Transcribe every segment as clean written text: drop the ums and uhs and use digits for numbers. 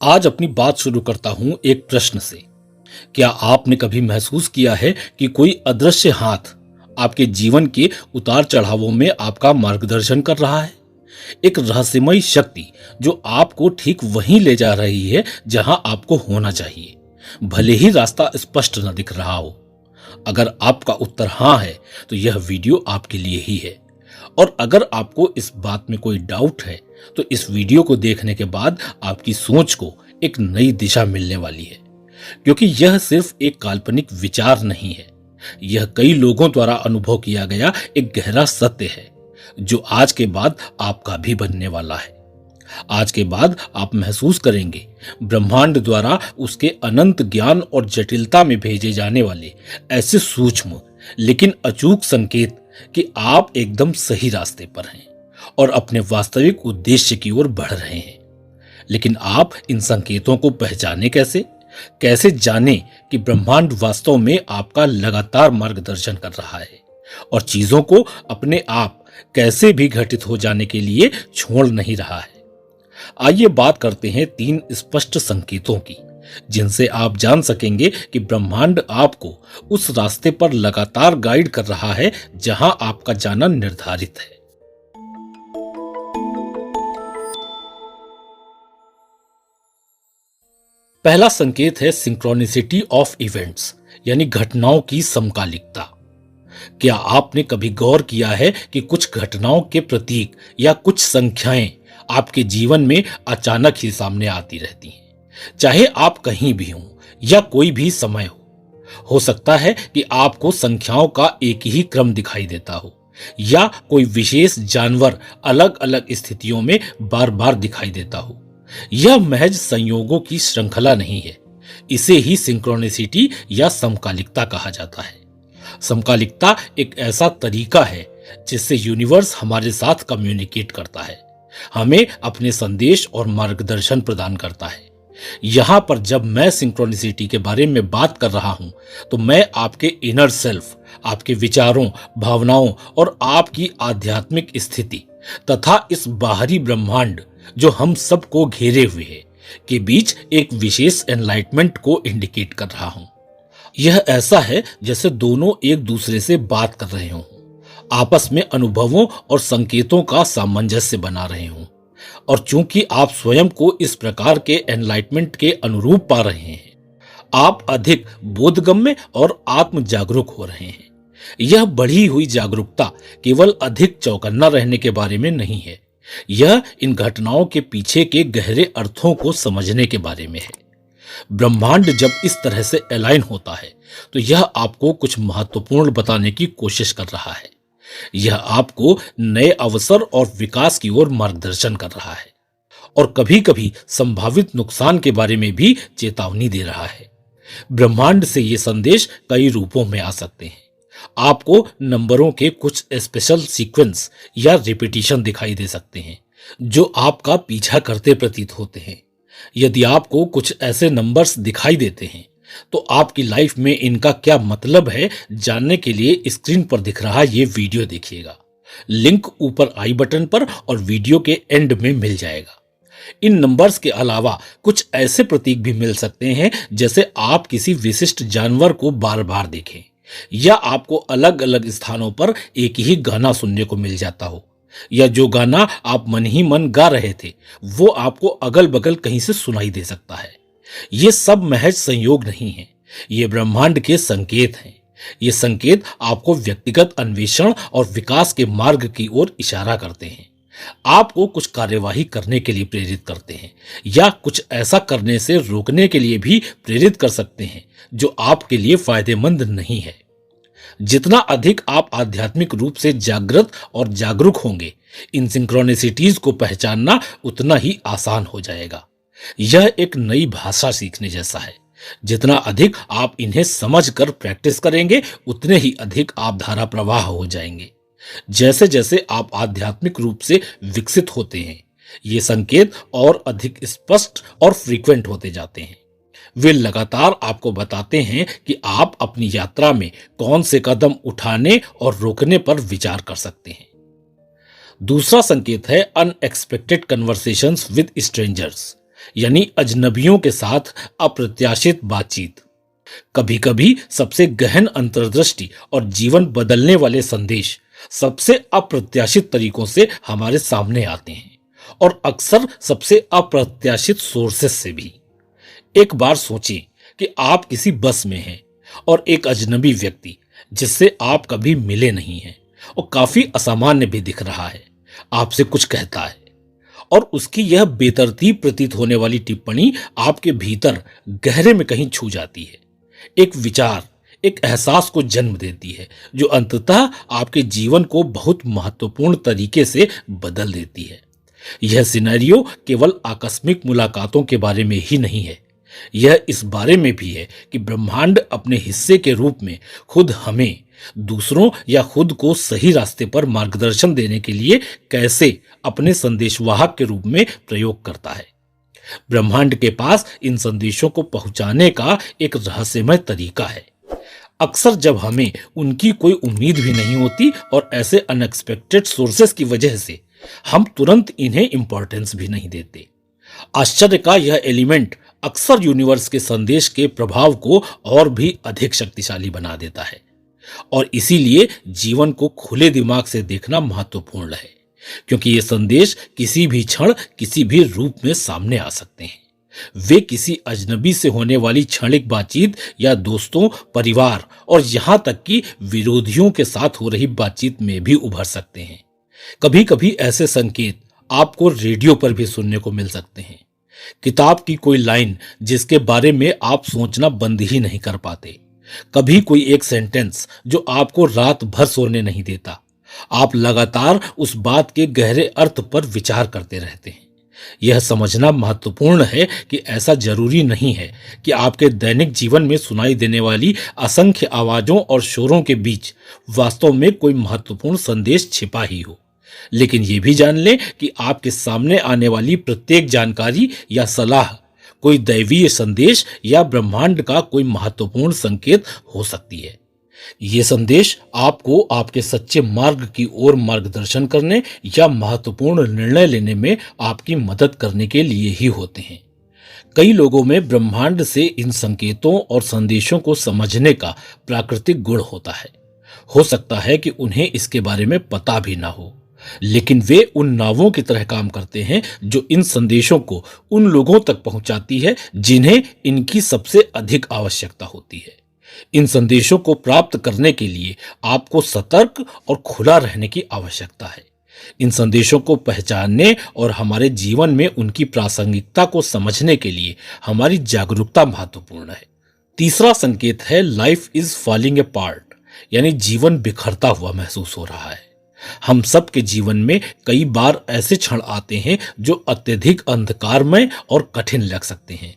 आज अपनी बात शुरू करता हूं एक प्रश्न से। क्या आपने कभी महसूस किया है कि कोई अदृश्य हाथ आपके जीवन के उतार चढ़ावों में आपका मार्गदर्शन कर रहा है? एक रहस्यमयी शक्ति जो आपको ठीक वहीं ले जा रही है जहां आपको होना चाहिए, भले ही रास्ता स्पष्ट न दिख रहा हो। अगर आपका उत्तर हाँ है, तो यह वीडियो आपके लिए ही है। और अगर आपको इस बात में कोई डाउट है, तो इस वीडियो को देखने के बाद आपकी सोच को एक नई दिशा मिलने वाली है। क्योंकि यह सिर्फ एक काल्पनिक विचार नहीं है, यह कई लोगों द्वारा अनुभव किया गया एक गहरा सत्य है जो आज के बाद आपका भी बनने वाला है। आज के बाद आप महसूस करेंगे ब्रह्मांड द्वारा उसके अनंत ज्ञान और जटिलता में भेजे जाने वाले ऐसे सूक्ष्म लेकिन अचूक संकेत कि आप एकदम सही रास्ते पर हैं और अपने वास्तविक उद्देश्य की ओर बढ़ रहे हैं। लेकिन आप इन संकेतों को पहचाने कैसे? कैसे जाने कि ब्रह्मांड वास्तव में आपका लगातार मार्गदर्शन कर रहा है और चीजों को अपने आप कैसे भी घटित हो जाने के लिए छोड़ नहीं रहा है? आइए बात करते हैं 3 स्पष्ट संकेतों की, जिनसे आप जान सकेंगे कि ब्रह्मांड आपको उस रास्ते पर लगातार गाइड कर रहा है जहां आपका जाना निर्धारित है। पहला संकेत है सिंक्रोनिसिटी ऑफ इवेंट्स, यानी घटनाओं की समकालिकता। क्या आपने कभी गौर किया है कि कुछ घटनाओं के प्रतीक या कुछ संख्याएं आपके जीवन में अचानक ही सामने आती रहती हैं, चाहे आप कहीं भी हों या कोई भी समय हो सकता है कि आपको संख्याओं का एक ही क्रम दिखाई देता हो या कोई विशेष जानवर अलग अलग स्थितियों में बार बार दिखाई देता हो। यह महज संयोगों की श्रृंखला नहीं है, इसे ही सिंक्रोनिसिटी या समकालिकता कहा जाता है। समकालिकता एक ऐसा तरीका है जिससे यूनिवर्स हमारे साथ कम्युनिकेट करता है, हमें अपने संदेश और मार्गदर्शन प्रदान करता है। यहां पर जब मैं सिंक्रोनिसिटी के बारे में बात कर रहा हूं, तो मैं आपके इनर सेल्फ, आपके विचारों, भावनाओं और आपकी आध्यात्मिक स्थिति तथा इस बाहरी ब्रह्मांड जो हम सबको घेरे हुए है के बीच एक विशेष एनलाइटमेंट को इंडिकेट कर रहा हूं। यह ऐसा है जैसे दोनों एक दूसरे से बात कर रहे हों, आपस में अनुभवों और संकेतों का सामंजस्य बना रहे हों। और चूंकि आप स्वयं को इस प्रकार के एनलाइटमेंट के अनुरूप पा रहे हैं, आप अधिक बोधगम्य और आत्म जागरूक हो रहे हैं। यह बढ़ी हुई जागरूकता केवल अधिक चौकन्ना रहने के बारे में नहीं है, यह इन घटनाओं के पीछे के गहरे अर्थों को समझने के बारे में है। ब्रह्मांड जब इस तरह से अलाइन होता है, तो यह आपको कुछ महत्वपूर्ण बताने की कोशिश कर रहा है। यह आपको नए अवसर और विकास की ओर मार्गदर्शन कर रहा है और कभी-कभी संभावित नुकसान के बारे में भी चेतावनी दे रहा है। ब्रह्मांड से ये संदेश कई रूपों में आ सकते हैं। आपको नंबरों के कुछ स्पेशल सीक्वेंस या रिपीटिशन दिखाई दे सकते हैं जो आपका पीछा करते प्रतीत होते हैं। यदि आपको कुछ ऐसे नंबर्स दिखाई देते हैं, तो आपकी लाइफ में इनका क्या मतलब है जानने के लिए स्क्रीन पर दिख रहा ये वीडियो देखिएगा। लिंक ऊपर आई बटन पर और वीडियो के एंड में मिल जाएगा। इन नंबर्स के अलावा कुछ ऐसे प्रतीक भी मिल सकते हैं जैसे आप किसी विशिष्ट जानवर को बार बार देखें या आपको अलग अलग स्थानों पर एक ही गाना सुनने को मिल जाता हो, या जो गाना आप मन ही मन गा रहे थे वो आपको अगल बगल कहीं से सुनाई दे सकता है। ये सब महज संयोग नहीं है, ये ब्रह्मांड के संकेत हैं। ये संकेत आपको व्यक्तिगत अन्वेषण और विकास के मार्ग की ओर इशारा करते हैं, आपको कुछ कार्यवाही करने के लिए प्रेरित करते हैं या कुछ ऐसा करने से रोकने के लिए भी प्रेरित कर सकते हैं जो आपके लिए फायदेमंद नहीं है। जितना अधिक आप आध्यात्मिक रूप से जागृत और जागरूक होंगे, इन सिंक्रोनिसिटीज को पहचानना उतना ही आसान हो जाएगा। यह एक नई भाषा सीखने जैसा है। जितना अधिक आप इन्हें समझकर प्रैक्टिस करेंगे, उतने ही अधिक आप धारा प्रवाह हो जाएंगे। जैसे जैसे आप आध्यात्मिक रूप से विकसित होते हैं, ये संकेत और अधिक स्पष्ट और फ्रीक्वेंट होते जाते हैं। वे लगातार आपको बताते हैं कि आप अपनी यात्रा में कौन से कदम उठाने और रोकने पर विचार कर सकते हैं। दूसरा संकेत है अनएक्सपेक्टेड कन्वर्सेशंस विद स्ट्रेंजर्स, यानी अजनबियों के साथ अप्रत्याशित बातचीत। कभी कभी सबसे गहन अंतर्दृष्टि और जीवन बदलने वाले संदेश सबसे अप्रत्याशित तरीकों से हमारे सामने आते हैं, और अक्सर सबसे अप्रत्याशित सोर्सेस से भी। एक बार सोचें कि आप किसी बस में हैं और एक अजनबी व्यक्ति जिससे आप कभी मिले नहीं हैं और काफी असामान्य भी दिख रहा है, आपसे कुछ कहता है, और उसकी यह बेतरतीब प्रतीत होने वाली टिप्पणी आपके भीतर गहरे में कहीं छू जाती है। एक विचार, एक एहसास को जन्म देती है जो अंततः आपके जीवन को बहुत महत्वपूर्ण तरीके से बदल देती है। यह सिनेरियो केवल आकस्मिक मुलाकातों के बारे में ही नहीं है, यह इस बारे में भी है कि ब्रह्मांड अपने हिस्से के रूप में खुद हमें, दूसरों या खुद को सही रास्ते पर मार्गदर्शन देने के लिए कैसे अपने संदेशवाहक के रूप में प्रयोग करता है। ब्रह्मांड के पास इन संदेशों को पहुंचाने का एक रहस्यमय तरीका है। अक्सर जब हमें उनकी कोई उम्मीद भी नहीं होती और ऐसे अनएक्सपेक्टेड सोर्सेस की वजह से हम तुरंत इन्हें इंपॉर्टेंस भी नहीं देते। आश्चर्य का यह एलिमेंट अक्सर यूनिवर्स के संदेश के प्रभाव को और भी अधिक शक्तिशाली बना देता है, और इसीलिए जीवन को खुले दिमाग से देखना महत्वपूर्ण है, क्योंकि ये संदेश किसी भी क्षण किसी भी रूप में सामने आ सकते हैं। वे किसी अजनबी से होने वाली क्षणिक बातचीत या दोस्तों, परिवार और यहां तक कि विरोधियों के साथ हो रही बातचीत में भी उभर सकते हैं। कभी कभी ऐसे संकेत आपको रेडियो पर भी सुनने को मिल सकते हैं, किताब की कोई लाइन जिसके बारे में आप सोचना बंद ही नहीं कर पाते, कभी कोई एक सेंटेंस जो आपको रात भर सोने नहीं देता। आप लगातार उस बात के गहरे अर्थ पर विचार करते रहते हैं। यह समझना महत्वपूर्ण है कि ऐसा जरूरी नहीं है कि आपके दैनिक जीवन में सुनाई देने वाली असंख्य आवाजों और शोरों के बीच वास्तव में कोई महत्वपूर्ण संदेश छिपा ही हो, लेकिन यह भी जान लें कि आपके सामने आने वाली प्रत्येक जानकारी या सलाह कोई दैवीय संदेश या ब्रह्मांड का कोई महत्वपूर्ण संकेत हो सकती है। ये संदेश आपको आपके सच्चे मार्ग की ओर मार्गदर्शन करने या महत्वपूर्ण निर्णय लेने में आपकी मदद करने के लिए ही होते हैं। कई लोगों में ब्रह्मांड से इन संकेतों और संदेशों को समझने का प्राकृतिक गुण होता है। हो सकता है कि उन्हें इसके बारे में पता भी ना हो, लेकिन वे उन नावों की तरह काम करते हैं जो इन संदेशों को उन लोगों तक पहुंचाती है जिन्हें इनकी सबसे अधिक आवश्यकता होती है। इन संदेशों को प्राप्त करने के लिए आपको सतर्क और खुला रहने की आवश्यकता है। इन संदेशों को पहचानने और हमारे जीवन में उनकी प्रासंगिकता को समझने के लिए हमारी जागरूकता महत्वपूर्ण है। तीसरा संकेत है लाइफ इज फॉलिंग अपार्ट, यानी जीवन बिखरता हुआ महसूस हो रहा है। हम सब के जीवन में कई बार ऐसे क्षण आते हैं जो अत्यधिक अंधकारमय और कठिन लग सकते हैं।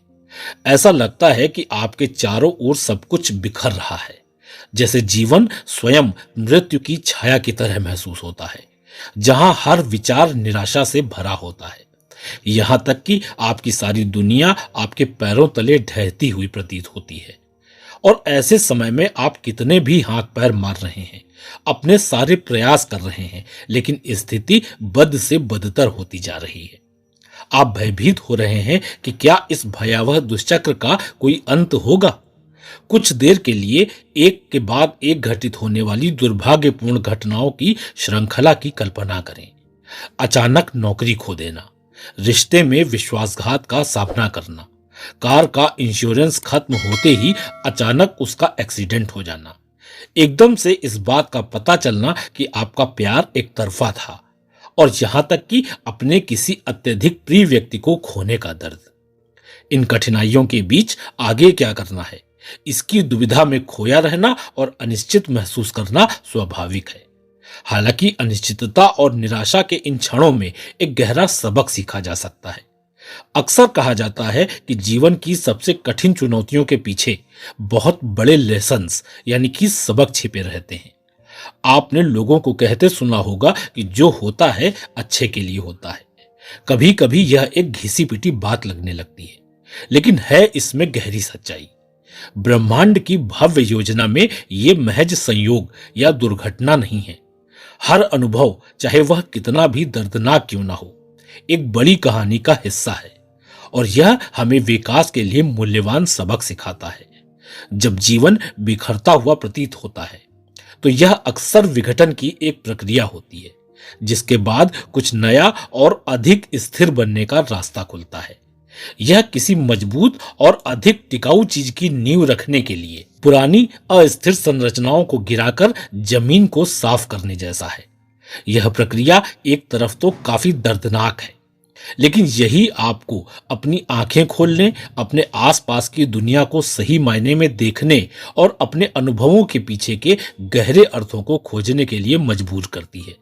ऐसा लगता है कि आपके चारों ओर सब कुछ बिखर रहा है, जैसे जीवन स्वयं मृत्यु की छाया की तरह महसूस होता है, जहां हर विचार निराशा से भरा होता है, यहां तक कि आपकी सारी दुनिया आपके पैरों तले ढहती हुई प्रतीत होती है। और ऐसे समय में आप कितने भी हाथ पैर मार रहे हैं, अपने सारे प्रयास कर रहे हैं, लेकिन स्थिति बद से बदतर होती जा रही है। आप भयभीत हो रहे हैं कि क्या इस भयावह दुष्चक्र का कोई अंत होगा। कुछ देर के लिए एक के बाद एक घटित होने वाली दुर्भाग्यपूर्ण घटनाओं की श्रृंखला की कल्पना करें। अचानक नौकरी खो देना, रिश्ते में विश्वासघात का सामना करना, कार का इंश्योरेंस खत्म होते ही अचानक उसका एक्सीडेंट हो जाना, एकदम से इस बात का पता चलना कि आपका प्यार एक तरफा था, और यहां तक कि अपने किसी अत्यधिक प्रिय व्यक्ति को खोने का दर्द। इन कठिनाइयों के बीच आगे क्या करना है, इसकी दुविधा में खोया रहना और अनिश्चित महसूस करना स्वाभाविक है। हालांकि अनिश्चितता और निराशा के इन क्षणों में एक गहरा सबक सीखा जा सकता है। अक्सर कहा जाता है कि जीवन की सबसे कठिन चुनौतियों के पीछे बहुत बड़े लेसन्स यानी कि सबक छिपे रहते हैं। आपने लोगों को कहते सुना होगा कि जो होता है अच्छे के लिए होता है। कभी कभी यह एक घिसी पिटी बात लगने लगती है, लेकिन है इसमें गहरी सच्चाई। ब्रह्मांड की भव्य योजना में ये महज संयोग या दुर्घटना नहीं है। हर अनुभव, चाहे वह कितना भी दर्दनाक क्यों ना हो, एक बड़ी कहानी का हिस्सा है, और यह हमें विकास के लिए मूल्यवान सबक सिखाता है। जब जीवन बिखरता हुआ प्रतीत होता है तो यह अक्सर विघटन की एक प्रक्रिया होती है, जिसके बाद कुछ नया और अधिक स्थिर बनने का रास्ता खुलता है। यह किसी मजबूत और अधिक टिकाऊ चीज की नींव रखने के लिए पुरानी अस्थिर संरचनाओं को गिराकर जमीन को साफ करने जैसा है। यह प्रक्रिया एक तरफ तो काफी दर्दनाक है, लेकिन यही आपको अपनी आंखें खोलने, अपने आसपास की दुनिया को सही मायने में देखने और अपने अनुभवों के पीछे के गहरे अर्थों को खोजने के लिए मजबूर करती है।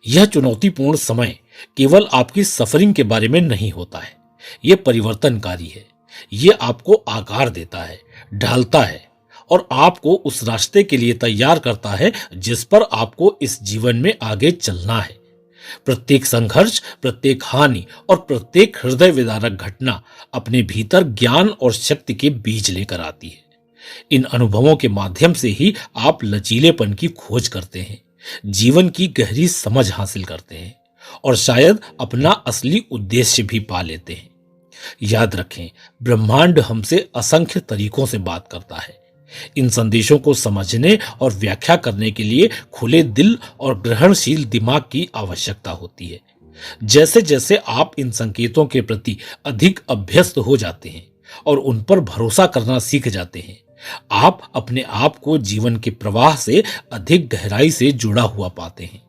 यह चुनौतीपूर्ण समय केवल आपकी सफरिंग के बारे में नहीं होता है, यह परिवर्तनकारी है। यह आपको आकार देता है, ढालता है और आपको उस रास्ते के लिए तैयार करता है जिस पर आपको इस जीवन में आगे चलना है। प्रत्येक संघर्ष, प्रत्येक हानि और प्रत्येक हृदय विदारक घटना अपने भीतर ज्ञान और शक्ति के बीज लेकर आती है। इन अनुभवों के माध्यम से ही आप लचीलेपन की खोज करते हैं, जीवन की गहरी समझ हासिल करते हैं और शायद अपना असली उद्देश्य भी पा लेते हैं। याद रखें, ब्रह्मांड हमसे असंख्य तरीकों से बात करता है। इन संदेशों को समझने और व्याख्या करने के लिए खुले दिल और ग्रहणशील दिमाग की आवश्यकता होती है। जैसे जैसे आप इन संकेतों के प्रति अधिक अभ्यस्त हो जाते हैं और उन पर भरोसा करना सीख जाते हैं, आप अपने आप को जीवन के प्रवाह से अधिक गहराई से जुड़ा हुआ पाते हैं।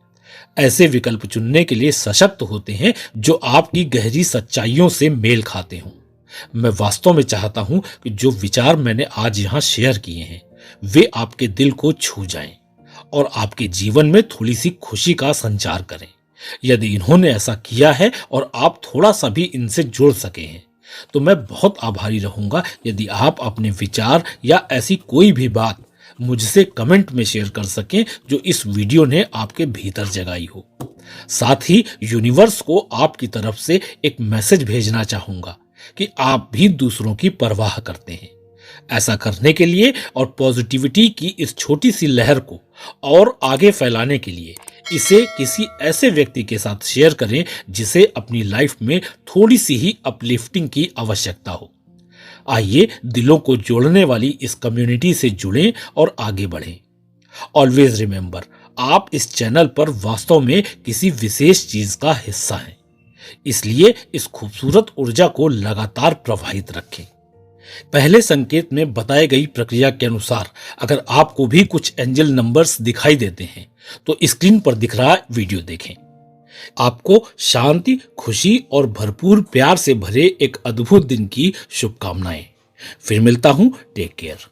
ऐसे विकल्प चुनने के लिए सशक्त होते हैं जो आपकी गहरी सच्चाइयों से मेल खाते हों। मैं वास्तव में चाहता हूं कि जो विचार मैंने आज यहां शेयर किए हैं वे आपके दिल को छू जाएं और आपके जीवन में थोड़ी सी खुशी का संचार करें। यदि इन्होंने ऐसा किया है और आप थोड़ा सा भी इनसे जुड़ सके हैं तो मैं बहुत आभारी रहूंगा यदि आप अपने विचार या ऐसी कोई भी बात मुझसे कमेंट में शेयर कर सकें जो इस वीडियो ने आपके भीतर जगाई हो। साथ ही यूनिवर्स को आपकी तरफ से एक मैसेज भेजना चाहूंगा कि आप भी दूसरों की परवाह करते हैं। ऐसा करने के लिए और पॉजिटिविटी की इस छोटी सी लहर को और आगे फैलाने के लिए इसे किसी ऐसे व्यक्ति के साथ शेयर करें जिसे अपनी लाइफ में थोड़ी सी ही अपलिफ्टिंग की आवश्यकता हो। आइए दिलों को जोड़ने वाली इस कम्युनिटी से जुड़ें और आगे बढ़ें। ऑलवेज रिमेंबर, आप इस चैनल पर वास्तव में किसी विशेष चीज का हिस्सा हैं, इसलिए इस खूबसूरत ऊर्जा को लगातार प्रवाहित रखें। पहले संकेत में बताई गई प्रक्रिया के अनुसार अगर आपको भी कुछ एंजल नंबर्स दिखाई देते हैं तो स्क्रीन पर दिख रहा वीडियो देखें। आपको शांति, खुशी और भरपूर प्यार से भरे एक अद्भुत दिन की शुभकामनाएं। फिर मिलता हूं। Take care.